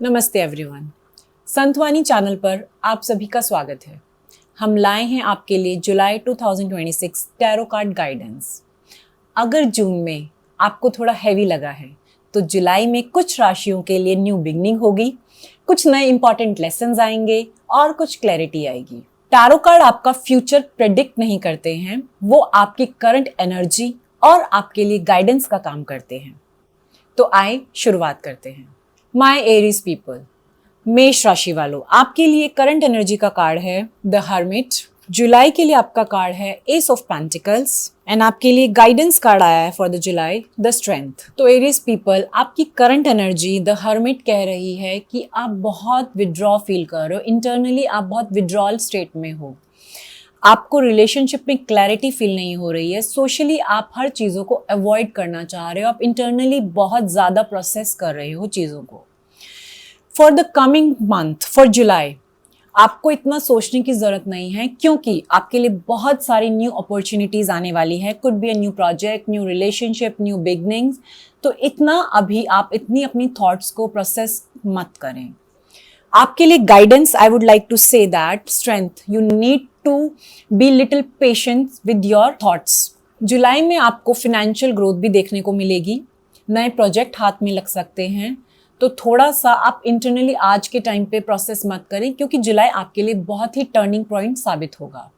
नमस्ते everyone. Santwani channel पर आप सभी का स्वागत है। हम लाए हैं आपके लिए जुलाई 2026 टैरो कार्ड गाइडेंस। अगर जून में आपको थोड़ा हैवी लगा है तो जुलाई में कुछ राशियों के लिए न्यू बिगनिंग होगी, कुछ नए इंपॉर्टेंट लेसन्स आएंगे और कुछ क्लैरिटी आएगी। टैरो कार्ड आपका फ्यूचर प्रेडिक्ट नहीं करते हैं, वो आपकी करंट एनर्जी और आपके लिए गाइडेंस का काम करते हैं। तो आए शुरुआत करते हैं। माय एरीज पीपल, मेष राशि वालों, आपके लिए करंट एनर्जी का कार्ड है द हर्मिट। जुलाई के लिए आपका कार्ड है एस ऑफ पेंटिकल्स एंड आपके लिए गाइडेंस कार्ड आया है for the July the strength. तो एरीज पीपल, आपकी करंट एनर्जी द हर्मिट कह रही है कि आप बहुत विड्रॉ फील कर रहे हो, इंटरनली आप बहुत विड्रॉल स्टेट में हो, आपको रिलेशनशिप में क्लैरिटी फील नहीं हो रही है, सोशली आप हर चीज़ों को अवॉइड करना चाह रहे हो, आप इंटरनली बहुत ज़्यादा प्रोसेस कर रहे हो चीज़ों को। For the coming month for जुलाई आपको इतना सोचने की ज़रूरत नहीं है, क्योंकि आपके लिए बहुत सारी न्यू अपॉर्चुनिटीज़ आने वाली है। Could be a new project, new relationship, new beginnings. तो इतना अभी आप इतनी अपनी थॉट्स को प्रोसेस मत करें। आपके लिए guidance, I would like to say that strength, you need to be little patient with your thoughts. जुलाई में आपको फिनेंशियल ग्रोथ भी देखने को मिलेगी, नए प्रोजेक्ट हाथ में लग सकते हैं। तो थोड़ा सा आप इंटरनली आज के टाइम पे प्रोसेस मत करें, क्योंकि जुलाई आपके लिए बहुत ही टर्निंग पॉइंट साबित होगा।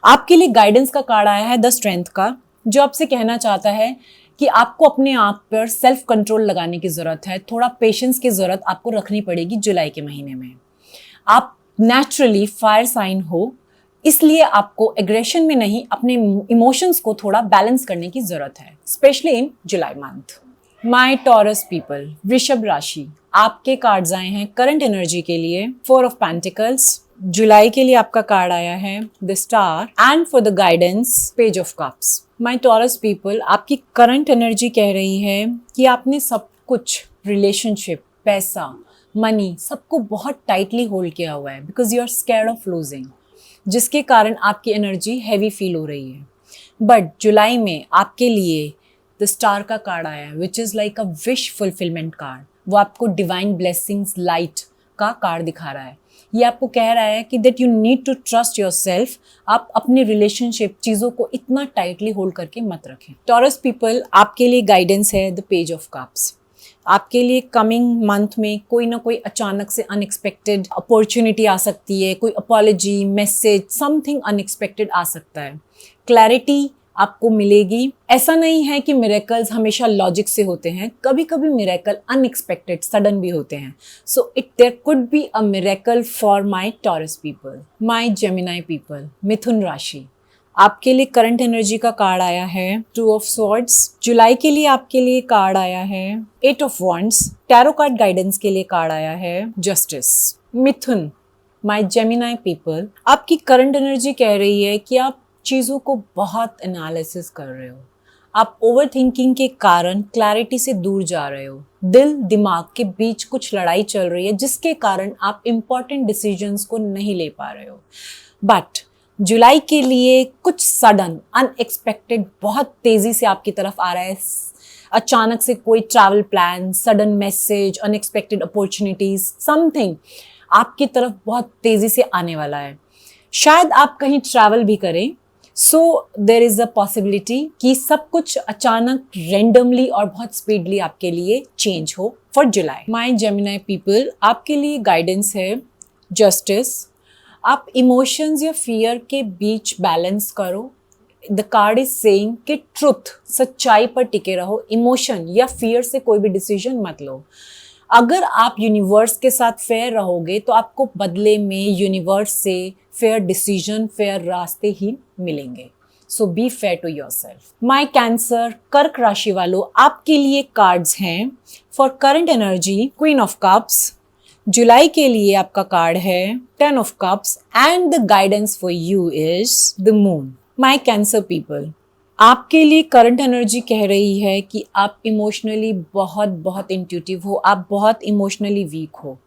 आपके लिए गाइडेंस का कार्ड आया है द स्ट्रेंथ का, जो आपसे कहना चाहता है कि आपको अपने आप पर सेल्फ कंट्रोल लगाने की ज़रूरत है, थोड़ा पेशेंस की ज़रूरत आपको रखनी पड़ेगी जुलाई के महीने में। आप नेचुरली फायर साइन हो, इसलिए आपको एग्रेशन में नहीं, अपने इमोशंस को थोड़ा बैलेंस करने की ज़रूरत है, specially in July month. My Taurus people, वृषभ राशि, आपके कार्ड्स आए हैं करंट एनर्जी के लिए फोर ऑफ पेंटिकल्स। जुलाई के लिए आपका कार्ड आया है the star and for the guidance page of cups. My Taurus people, आपकी करंट एनर्जी कह रही है कि आपने सब कुछ, रिलेशनशिप, पैसा, मनी, सबको बहुत टाइटली होल्ड किया हुआ है, because you are scared of losing, जिसके कारण आपकी एनर्जी हैवी फील हो रही है। बट जुलाई में आपके लिए द स्टार का कार्ड आया है, which is like a wish fulfilment card. वो आपको डिवाइन ब्लेसिंग्स, लाइट का कार्ड दिखा रहा है। ये आपको कह रहा है कि that you need to trust yourself. आप अपनी रिलेशनशिप, चीज़ों को इतना टाइटली होल्ड करके मत रखें। टॉरस पीपल, आपके लिए गाइडेंस है द पेज ऑफ कप्स। आपके लिए कमिंग मंथ में कोई ना कोई अचानक से अनएक्सपेक्टेड अपॉर्चुनिटी आ सकती है, कोई अपॉलॉजी, मैसेज, समथिंग अनएक्सपेक्टेड आ सकता है। क्लैरिटी आपको मिलेगी। ऐसा नहीं है कि मिरेकल्स हमेशा लॉजिक से होते हैं, कभी कभी मिरेकल अनएक्सपेक्टेड, सडन भी होते हैं। So there could be a miracle for my Taurus people. My Gemini people, मिथुन राशि, आपके लिए करंट एनर्जी का कार्ड आया है टू ऑफ स्वॉर्ड्स। जुलाई के लिए आपके लिए कार्ड आया है eight of wands. Tarot card guidance के लिए कार्ड आया है justice. Mithun, my Gemini people, आपकी करंट एनर्जी कह रही है कि आप चीज़ों को बहुत एनालिसिस कर रहे हो, आप ओवर थिंकिंग के कारण क्लैरिटी से दूर जा रहे हो, दिल दिमाग के बीच कुछ लड़ाई चल रही है, जिसके कारण आप इम्पॉर्टेंट डिसीजंस को नहीं ले पा रहे हो। बट जुलाई के लिए कुछ सडन, अनएक्सपेक्टेड, बहुत तेज़ी से आपकी तरफ आ रहा है। अचानक से कोई travel plan, sudden message, unexpected opportunities, something आपकी तरफ बहुत तेज़ी से आने वाला है। शायद आप कहीं ट्रैवल भी करें। सो देर इज़ अ पॉसिबिलिटी कि सब कुछ अचानक, रेंडमली और बहुत स्पीडली आपके लिए चेंज हो for July. My Gemini people, आपके लिए गाइडेंस है जस्टिस। आप इमोशंस या फियर के बीच बैलेंस करो। द कार्ड इज सेइंग कि ट्रुथ, सच्चाई पर टिके रहो, इमोशन या फियर से कोई भी डिसीजन मत लो। अगर आप यूनिवर्स के साथ फेयर रहोगे तो आपको बदले में यूनिवर्स से फेयर डिसीजन, फेयर रास्ते ही मिलेंगे। So be fair to yourself. My Cancer, कर्क राशि वालों, आपके लिए कार्ड्स हैं for current energy queen of cups. जुलाई के लिए आपका कार्ड है ten of cups and the guidance for you is the moon. My Cancer people, आपके लिए करंट एनर्जी कह रही है कि आप इमोशनली बहुत बहुत इंट्यूटिव हो, आप बहुत इमोशनली वीक हो।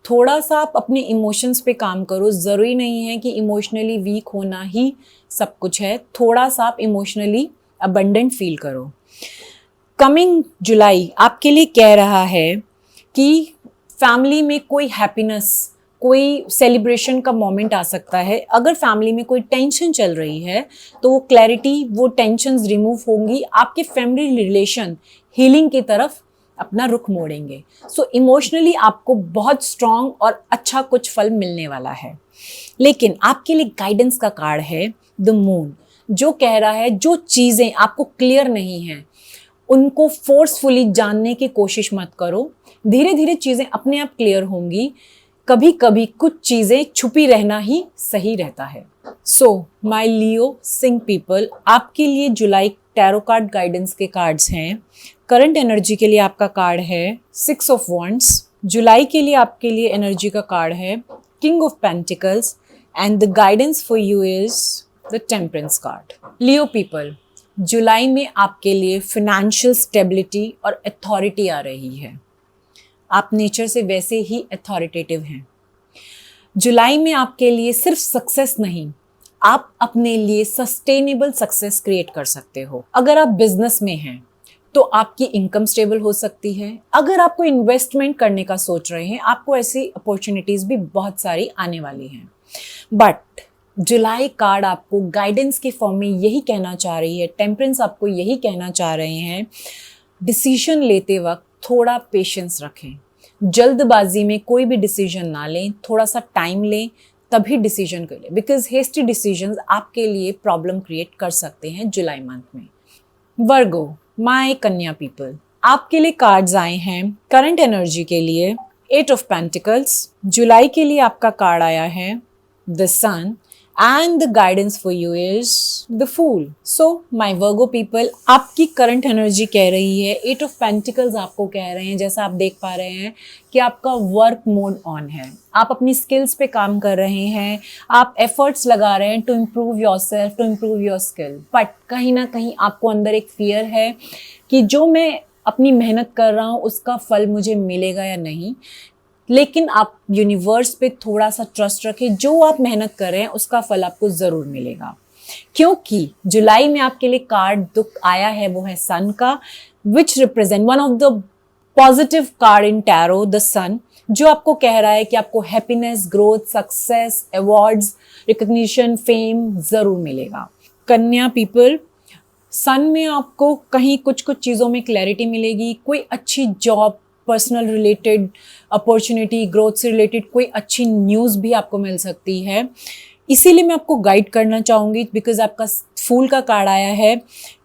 थोड़ा सा आप अपने इमोशंस पे काम करो। ज़रूरी नहीं है कि इमोशनली वीक होना ही सब कुछ है, थोड़ा सा आप इमोशनली अबंडेंट फील करो। कमिंग जुलाई आपके लिए कह रहा है कि फैमिली में कोई हैप्पीनेस, कोई सेलिब्रेशन का मोमेंट आ सकता है। अगर फैमिली में कोई टेंशन चल रही है तो वो क्लैरिटी, वो टेंशन्स रिमूव होंगी, आपके फैमिली रिलेशन हीलिंग की तरफ अपना रुख मोड़ेंगे। सो इमोशनली आपको बहुत स्ट्रांग और अच्छा कुछ फल मिलने वाला है। लेकिन आपके लिए गाइडेंस का कार्ड है द मून, जो कह रहा है जो चीज़ें आपको क्लियर नहीं हैं उनको फोर्सफुली जानने की कोशिश मत करो। धीरे धीरे चीज़ें अपने आप क्लियर होंगी। कभी कभी कुछ चीज़ें छुपी रहना ही सही रहता है। So my Leo Singh people, आपके लिए जुलाई टैरो कार्ड गाइडेंस के कार्ड्स हैं। करंट एनर्जी के लिए आपका कार्ड है 6 ऑफ वॉन्ड्स। जुलाई के लिए आपके लिए एनर्जी का कार्ड है king of pentacles and the guidance for you is the temperance card. Leo people, जुलाई में आपके लिए फिनेंशियल स्टेबिलिटी और अथॉरिटी आ रही है। आप नेचर से वैसे ही अथॉरिटेटिव हैं। जुलाई में आपके लिए सिर्फ सक्सेस नहीं, आप अपने लिए सस्टेनेबल सक्सेस क्रिएट कर सकते हो। अगर आप बिजनेस में हैं तो आपकी इनकम स्टेबल हो सकती है। अगर आपको इन्वेस्टमेंट करने का सोच रहे हैं, आपको ऐसी अपॉर्चुनिटीज भी बहुत सारी आने वाली हैं। बट जुलाई कार्ड आपको गाइडेंस के फॉर्म में यही कहना चाह रही है, टेम्परेंस आपको यही कहना चाह रहे हैं, डिसीजन लेते वक्त थोड़ा पेशेंस रखें। जल्दबाजी में कोई भी डिसीजन ना लें, थोड़ा सा टाइम लें, तभी डिसीजन करें। बिकॉज हेस्टी डिसीजंस आपके लिए प्रॉब्लम क्रिएट कर सकते हैं जुलाई मंथ में। वर्गो, माय कन्या पीपल, आपके लिए कार्ड्स आए हैं करंट एनर्जी के लिए 8 ऑफ पेंटिकल्स। जुलाई के लिए आपका कार्ड आया है the sun and the guidance for you is the fool. So my Virgo people, आपकी current energy कह रही है, 8 of Pentacles आपको कह रहे हैं, जैसा आप देख पा रहे हैं कि आपका वर्क मोड ऑन है। आप अपनी स्किल्स पे काम कर रहे हैं, आप एफर्ट्स लगा रहे हैं to improve yourself, to improve your skill. But कहीं ना कहीं आपको अंदर एक फियर है कि जो मैं अपनी मेहनत कर रहा हूँ उसका फल मुझे मिलेगा या नहीं। लेकिन आप यूनिवर्स पे थोड़ा सा ट्रस्ट रखें, जो आप मेहनत कर रहे हैं उसका फल आपको ज़रूर मिलेगा। क्योंकि जुलाई में आपके लिए कार्ड दुख आया है, वो है सन का, which represent one of the positive card in tarot, the sun, जो आपको कह रहा है कि आपको happiness, growth, success, awards, recognition, fame ज़रूर मिलेगा। कन्या पीपल, सन में आपको कहीं कुछ कुछ चीज़ों में क्लैरिटी मिलेगी। कोई अच्छी job, personal related opportunity, growth से रिलेटेड कोई अच्छी न्यूज़ भी आपको मिल सकती है। इसीलिए मैं आपको गाइड करना चाहूँगी, बिकॉज आपका फूल का कार्ड आया है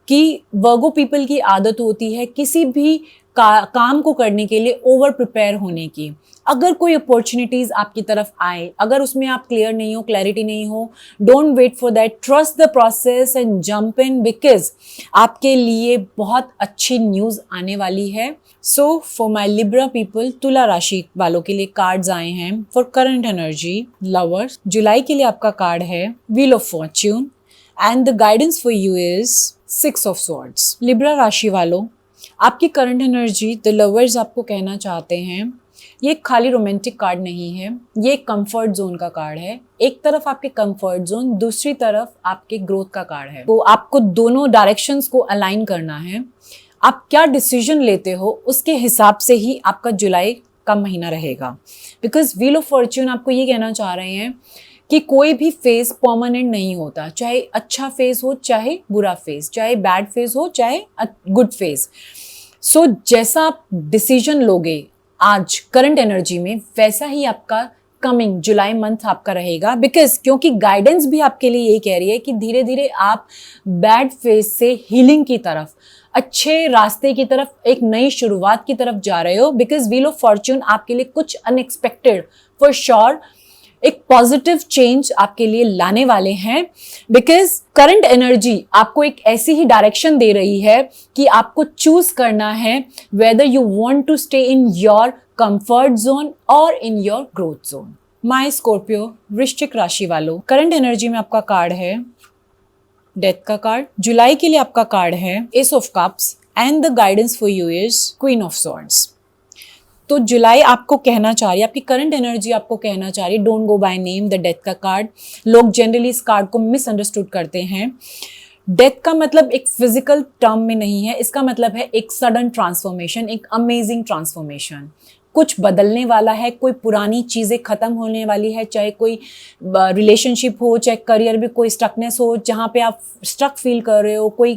कि वर्गो पीपल की आदत होती है किसी भी काम को करने के लिए ओवर प्रिपेयर होने की। अगर कोई अपॉर्चुनिटीज़ आपकी तरफ आए, अगर उसमें आप क्लियर नहीं हो, क्लैरिटी नहीं हो, don't wait for that, trust the process and jump in, because आपके लिए बहुत अच्छी न्यूज़ आने वाली है। So for my Libra people, Tula राशि वालों के लिए कार्ड्स आए हैं फॉर करंट एनर्जी। लवर्स, जुलाई के लिए आपका कार्ड है wheel of fortune and the guidance for you is 6 of swords. Libra राशि वालों, आपकी करंट एनर्जी, द लवर्स आपको कहना चाहते हैं, ये खाली रोमांटिक कार्ड नहीं है, ये कंफर्ट जोन का कार्ड है। एक तरफ आपके कंफर्ट जोन, दूसरी तरफ आपके ग्रोथ का कार्ड है। तो आपको दोनों डायरेक्शंस को अलाइन करना है। आप क्या डिसीजन लेते हो उसके हिसाब से ही आपका जुलाई का महीना रहेगा। बिकॉज व्हील ऑफ फॉर्च्यून आपको ये कहना चाह रहे हैं कि कोई भी फेज परमानेंट नहीं होता, चाहे अच्छा फेज हो, चाहे बुरा फेज, चाहे बैड फेज हो, चाहे गुड फेज। सो जैसा आप डिसीजन लोगे आज करंट एनर्जी में, वैसा ही आपका कमिंग जुलाई मंथ आपका रहेगा। बिकॉज क्योंकि गाइडेंस भी आपके लिए यही कह रही है कि धीरे धीरे आप बैड फेज से हीलिंग की तरफ, अच्छे रास्ते की तरफ, एक नई शुरुआत की तरफ जा रहे हो। बिकॉज व्हील ऑफ फॉर्च्यून आपके लिए कुछ अनएक्सपेक्टेड, फॉर श्योर एक पॉजिटिव चेंज आपके लिए लाने वाले हैं। बिकॉज करंट एनर्जी आपको एक ऐसी ही डायरेक्शन दे रही है कि आपको चूज करना है whether you want to stay in your comfort zone और in your growth zone. My Scorpio, वृश्चिक राशि वालों, करंट एनर्जी में आपका कार्ड है डेथ का कार्ड। जुलाई के लिए आपका कार्ड है S of cups and the guidance for you is queen of swords. तो जुलाई आपको कहना चाह रही है, आपकी करंट एनर्जी आपको कहना चाह रही है, don't go by name the death का कार्ड। लोग जनरली इस कार्ड को मिसअंडरस्टूड करते हैं। डेथ का मतलब एक फिजिकल टर्म में नहीं है, इसका मतलब है एक सडन ट्रांसफॉर्मेशन, एक अमेजिंग ट्रांसफॉर्मेशन। कुछ बदलने वाला है, कोई पुरानी चीज़ें ख़त्म होने वाली है, चाहे कोई रिलेशनशिप हो, चाहे करियर में कोई स्टकनेस हो, जहाँ पे आप स्टक फील कर रहे हो, कोई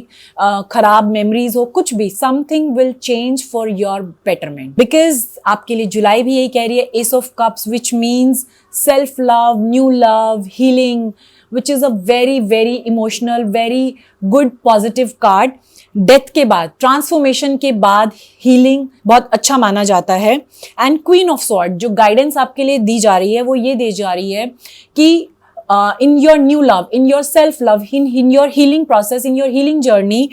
खराब मेमोरीज हो, कुछ भी, something will change for your betterment. Because आपके लिए जुलाई भी यही कह रही है, S of cups, which means self love, new love, healing, which is a very very emotional, very good positive card. Death के बाद, ट्रांसफॉर्मेशन के बाद हीलिंग बहुत अच्छा माना जाता है। एंड क्वीन ऑफ सॉर्ड, जो गाइडेंस आपके लिए दी जा रही है वो ये दी जा रही है कि in your new love, in your self love, in your healing process, in your healing journey,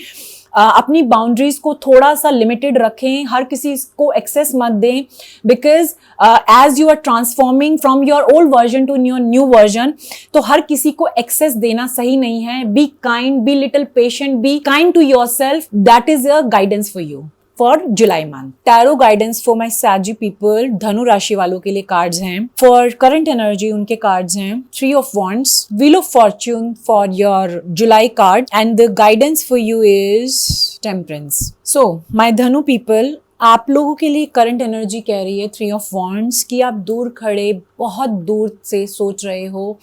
अपनी बाउंड्रीज को थोड़ा सा लिमिटेड रखें, हर किसी को एक्सेस मत दें। Because as you are transforming from your old version to your new version, तो हर किसी को एक्सेस देना सही नहीं है। Be kind, be little patient, be kind to yourself. That is a guidance for you for July month. Tarot guidance for my Sagi people, धनु राशि वालों के लिए कार्ड्स हैं। फॉर करंट एनर्जी उनके कार्ड्स हैं, 3 of Wands, Wheel of Fortune for your July card, and the guidance for you is Temperance. So my धनु people, आप लोगों के लिए करंट एनर्जी कह रही है 3 of Wands कि आप दूर खड़े बहुत दूर से सोच रहे हो,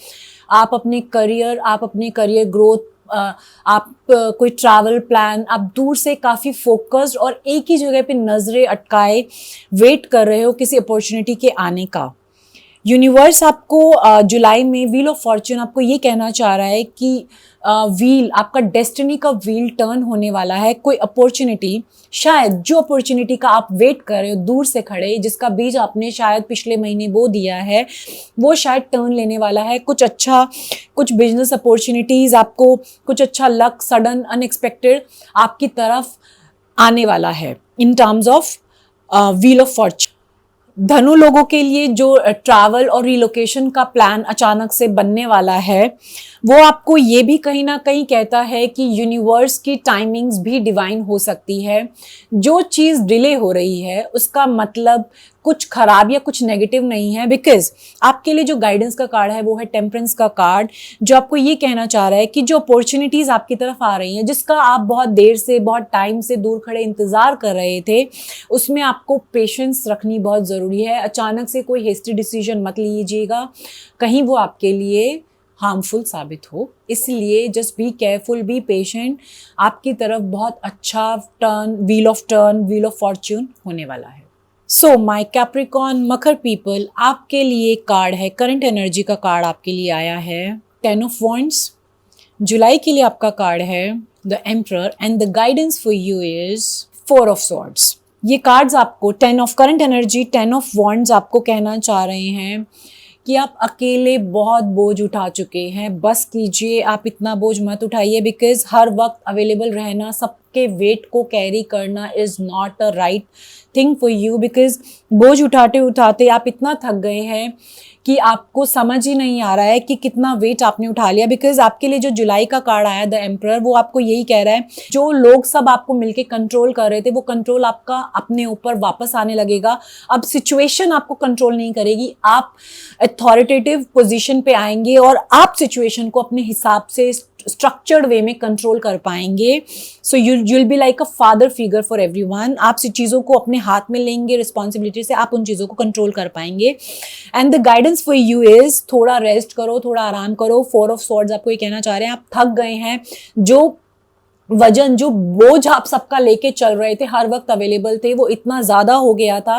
आप अपने करियर ग्रोथ, आप कोई ट्रैवल प्लान, आप दूर से काफ़ी फोकस्ड और एक ही जगह पे नज़रें अटकाए वेट कर रहे हो किसी अपॉर्चुनिटी के आने का। यूनिवर्स आपको जुलाई में व्हील ऑफ फॉर्च्यून आपको ये कहना चाह रहा है कि व्हील, आपका डेस्टिनी का व्हील टर्न होने वाला है। कोई अपॉर्चुनिटी, शायद जो अपॉर्चुनिटी का आप वेट कर रहे हो दूर से खड़े, जिसका बीज आपने शायद पिछले महीने बो दिया है, वो शायद टर्न लेने वाला है। कुछ अच्छा, कुछ बिजनेस अपॉर्चुनिटीज़, आपको कुछ अच्छा लक सडन अनएक्सपेक्टेड आपकी तरफ आने वाला है in terms of wheel of Fortune. धनु लोगों के लिए जो ट्रैवल और रिलोकेशन का प्लान अचानक से बनने वाला है, वो आपको ये भी कहीं ना कहीं कहता है कि यूनिवर्स की टाइमिंग्स भी डिवाइन हो सकती है। जो चीज़ डिले हो रही है उसका मतलब कुछ खराब या कुछ नेगेटिव नहीं है। बिकॉज आपके लिए जो गाइडेंस का कार्ड है वो है टेम्परेंस का कार्ड, जो आपको ये कहना चाह रहा है कि जो अपॉर्चुनिटीज़ आपकी तरफ आ रही हैं, जिसका आप बहुत देर से, बहुत टाइम से दूर खड़े इंतज़ार कर रहे थे, उसमें आपको पेशेंस रखनी बहुत ज़रूरी है। अचानक से कोई हेस्टी डिसीजन मत लीजिएगा, कहीं वो आपके लिए हार्मफुल साबित हो। इसलिए just be careful, be patient. आपकी तरफ बहुत अच्छा व्हील ऑफ फॉर्च्यून होने वाला है। So my Capricorn Makar people, आपके लिए कार्ड है, करंट एनर्जी का कार्ड आपके लिए आया है 10 of Wands। जुलाई के लिए आपका कार्ड है the emperor, and the guidance for you is 4 of Swords। ये कार्ड्स आपको 10 of current energy, 10 of Wands आपको कहना चाह रहे हैं कि आप अकेले बहुत बोझ उठा चुके हैं। बस कीजिए, आप इतना बोझ मत उठाइए। बिकॉज हर वक्त अवेलेबल रहना, सबके वेट को कैरी करना is not a right thing for you. Because बोझ उठाते उठाते आप इतना थक गए हैं कि आपको समझ ही नहीं आ रहा है कि कितना वेट आपने उठा लिया। बिकॉज आपके लिए जो जुलाई का कार्ड आया द एम्परर, वो आपको यही कह रहा है, जो लोग सब आपको मिलके कंट्रोल कर रहे थे, वो कंट्रोल आपका अपने ऊपर वापस आने लगेगा। अब सिचुएशन आपको कंट्रोल नहीं करेगी, आप अथॉरिटेटिव पोजीशन पे आएंगे और आप सिचुएशन को अपने हिसाब से स्ट्रक्चर्ड वे में कंट्रोल कर पाएंगे। सो you'll be like a father figure for everyone. आप चीज़ों को अपने हाथ में लेंगे, रिस्पॉन्सिबिलिटी से आप उन चीज़ों को कंट्रोल कर पाएंगे। And the guidance for you is थोड़ा रेस्ट करो, थोड़ा आराम करो। 4 of Swords आपको ये कहना चाह रहे हैं, आप थक गए हैं। जो वजन, जो बोझ आप सबका लेके चल रहे थे, हर वक्त अवेलेबल थे, वो इतना ज़्यादा हो गया था।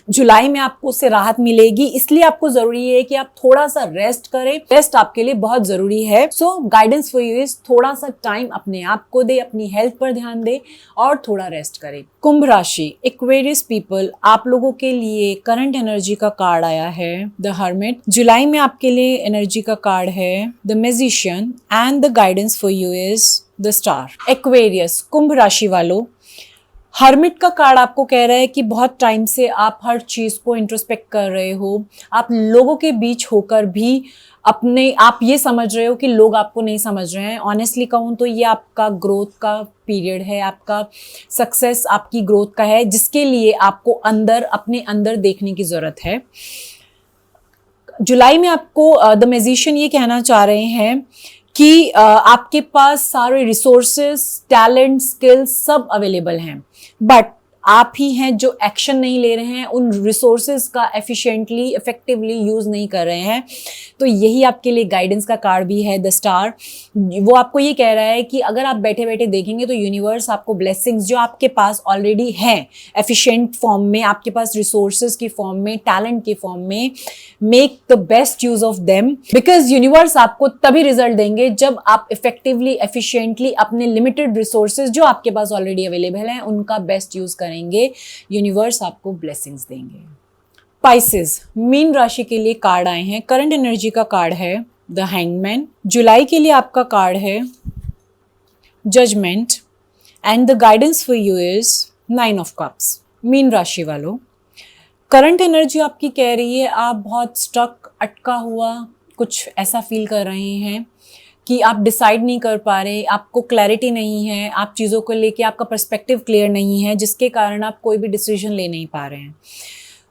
जुलाई में आपको उससे राहत मिलेगी, इसलिए आपको ज़रूरी है कि आप थोड़ा सा रेस्ट करें। रेस्ट आपके लिए बहुत ज़रूरी है। सो गाइडेंस फॉर यू इज थोड़ा सा टाइम अपने आप को दे, अपनी हेल्थ पर ध्यान दे और थोड़ा रेस्ट करें। कुंभ राशि, एक्वेरियस पीपल, आप लोगों के लिए करंट एनर्जी का कार्ड आया है द हर्मिट। जुलाई में आपके लिए एनर्जी का कार्ड है the magician, and the guidance for you is the star. Aquarius, कुंभ राशि वालों, हर्मिट का कार्ड आपको कह रहा है कि बहुत टाइम से आप हर चीज़ को इंट्रोस्पेक्ट कर रहे हो। आप लोगों के बीच होकर भी आप ये समझ रहे हो कि लोग आपको नहीं समझ रहे हैं। ऑनेस्टली कहूँ तो ये आपका ग्रोथ का पीरियड है, आपका सक्सेस आपकी ग्रोथ का है, जिसके लिए आपको अपने अंदर देखने की ज़रूरत है। जुलाई में आपको द मैजिशियन ये कहना चाह रहे हैं कि आपके पास सारे रिसोर्सेस, टैलेंट, स्किल्स सब अवेलेबल हैं, बट आप ही हैं जो एक्शन नहीं ले रहे हैं, उन रिसोर्सेज का एफिशिएंटली इफेक्टिवली यूज नहीं कर रहे हैं। तो यही आपके लिए गाइडेंस का कार्ड भी है, द स्टार। वो आपको ये कह रहा है कि अगर आप बैठे बैठे देखेंगे तो यूनिवर्स आपको ब्लेसिंग्स जो आपके पास ऑलरेडी हैं एफिशिएंट फॉर्म में, आपके पास रिसोर्सेज की फॉर्म में, टैलेंट की फॉर्म में, make the best use of them, because universe आपको तभी रिजल्ट देंगे जब आप इफेक्टिवली एफिशिएंटली अपने लिमिटेड रिसोर्सेज जो आपके पास ऑलरेडी अवेलेबल हैं उनका बेस्ट यूज करेंगे। यूनिवर्स आपको ब्लेसिंग्स देंगे। स्पाइसेस, मीन राशि के लिए कार्ड आए हैं। करंट एनर्जी का कार्ड है द हैंगमैन। जुलाई के लिए आपका कार्ड है judgement and the guidance for you is 9 of cups. Meen राशि वालों, करंट एनर्जी आपकी कह रही है आप बहुत स्टक, अटका हुआ कुछ ऐसा फील कर रहे हैं कि आप डिसाइड नहीं कर पा रहे, आपको क्लैरिटी नहीं है, आप चीज़ों को लेके आपका पर्सपेक्टिव क्लियर नहीं है, जिसके कारण आप कोई भी डिसीजन ले नहीं पा रहे हैं।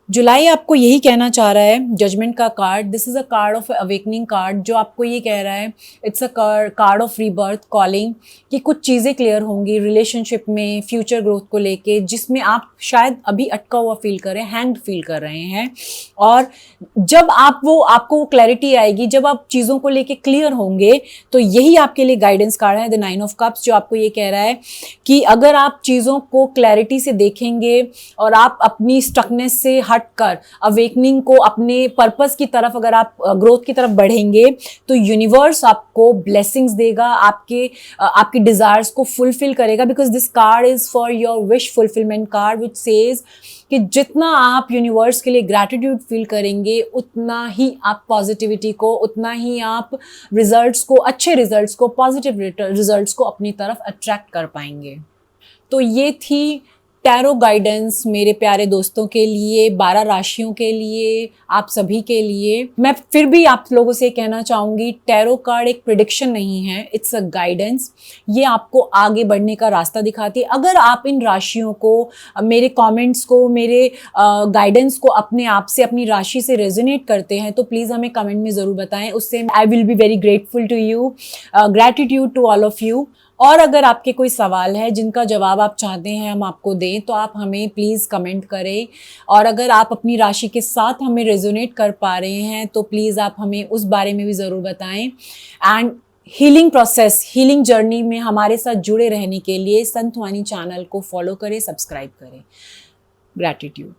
जुलाई आपको यही कहना चाह रहा है, जजमेंट का card, this is a card of awakening card, जो आपको ये कह रहा है it's a card of rebirth, calling, कि कुछ चीज़ें क्लियर होंगी रिलेशनशिप में, फ्यूचर ग्रोथ को लेके, जिसमें आप शायद अभी अटका हुआ फील कर रहे हैं, हैंग्ड फील कर रहे हैं। और जब आपको वो क्लैरिटी आएगी, जब आप चीज़ों को लेके क्लियर होंगे, तो यही आपके लिए गाइडेंस कार्ड है द 9 ऑफ कप्स, जो आपको ये कह रहा है कि अगर आप चीज़ों को क्लैरिटी से देखेंगे और आप अपनी स्टकनेस से हटकर अवेकनिंग को, अपने पर्पस की तरफ, अगर आप ग्रोथ की तरफ बढ़ेंगे, तो यूनिवर्स आपको ब्लेसिंग्स देगा, आपकी डिजायर्स को फुलफिल करेगा, because this card is for your wish fulfilment card, which says कि जितना आप यूनिवर्स के लिए ग्रैटिट्यूड फील करेंगे, उतना ही आप पॉजिटिविटी को, उतना ही आप रिजल्ट्स को, अच्छे रिजल्ट्स को, पॉजिटिव रिजल्ट्स को अपनी तरफ अट्रैक्ट कर पाएंगे। तो ये थी टैरो गाइडेंस मेरे प्यारे दोस्तों के लिए, 12 राशियों के लिए, आप सभी के लिए। मैं फिर भी आप लोगों से कहना चाहूँगी, टैरो कार्ड एक प्रिडिक्शन नहीं है, इट्स अ गाइडेंस। ये आपको आगे बढ़ने का रास्ता दिखाती है। अगर आप इन राशियों को, मेरे कमेंट्स को, मेरे गाइडेंस को अपने आप से, अपनी राशि से रेजोनेट करते हैं, तो प्लीज़ हमें कमेंट में ज़रूर बताएं, उससे I will be very grateful to you, gratitude to all of you. और अगर आपके कोई सवाल है जिनका जवाब आप चाहते हैं हम आपको दें, तो आप हमें प्लीज़ कमेंट करें। और अगर आप अपनी राशि के साथ हमें रेजोनेट कर पा रहे हैं, तो प्लीज़ आप हमें उस बारे में भी ज़रूर बताएं। And healing process, healing journey में हमारे साथ जुड़े रहने के लिए संत वाणी चैनल को फॉलो करें, सब्सक्राइब करें। ग्रैटिट्यूड।